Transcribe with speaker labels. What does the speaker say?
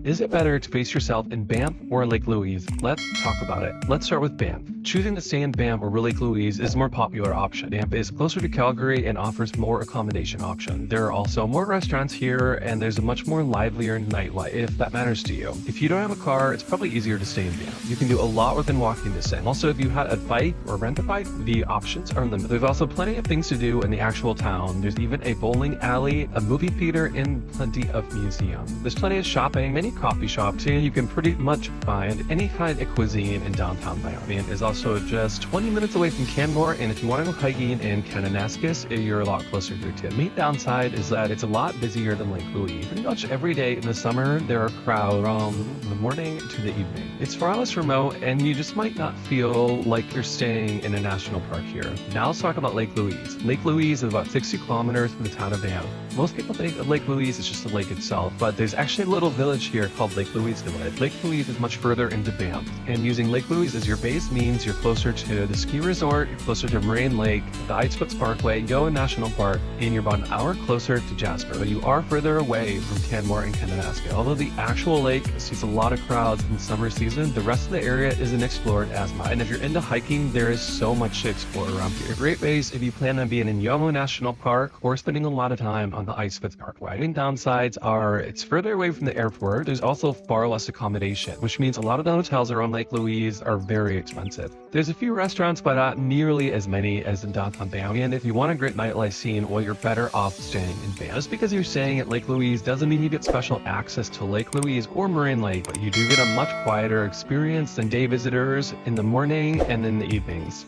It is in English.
Speaker 1: Is it better to base yourself in Banff or Lake Louise? Let's talk about it. Let's start with Banff. Choosing to stay in Banff or Lake Louise is a more popular option. Banff is closer to Calgary and offers more accommodation options. There are also more restaurants here, and there's a much more livelier nightlife if that matters to you. If you don't have a car, it's probably easier to stay in Banff. You can do a lot within walking distance. Also, if you had a bike or rent a bike, the options are limited. There's also plenty of things to do in the actual town. There's even a bowling alley, a movie theater, and plenty of museums. There's plenty of shopping, many coffee shops, and you can pretty much find any kind of cuisine in downtown Banff. Banff is also just 20 minutes away from Canmore, and if you want to go hiking in Kananaskis, you're a lot closer here too. The main downside is that it's a lot busier than Lake Louise. Pretty much every day in the summer, there are crowds from the morning to the evening. It's far less remote, and you just might not feel like you're staying in a national park here. Now let's talk about Lake Louise. Lake Louise is about 60 kilometers from the town of Banff. Most people think of Lake Louise as just the lake itself, but there's actually a little village here called Lake Louise Village. Lake Louise is much further into Banff, and using Lake Louise as your base means you're closer to the ski resort, you're closer to Moraine Lake, the Icefoot Parkway, Yoa National Park, and you're about an hour closer to Jasper. But you are further away from Canmore and Kananaskis. Although the actual lake sees a lot of crowds in the summer season, the rest of the area isn't explored as much. And if you're into hiking, there is so much to explore around here. A great base if you plan on being in Yoa National Park or spending a lot of time on the Icefoot Parkway. Main downsides are it's further away from the airport. There's also far less accommodation, which means a lot of the hotels around Lake Louise are very expensive. There's a few restaurants, but not nearly as many as in downtown Banff. And if you want a great nightlife scene, well, you're better off staying in Banff. Just because you're staying at Lake Louise doesn't mean you get special access to Lake Louise or Moraine Lake, but you do get a much quieter experience than day visitors in the morning and in the evenings.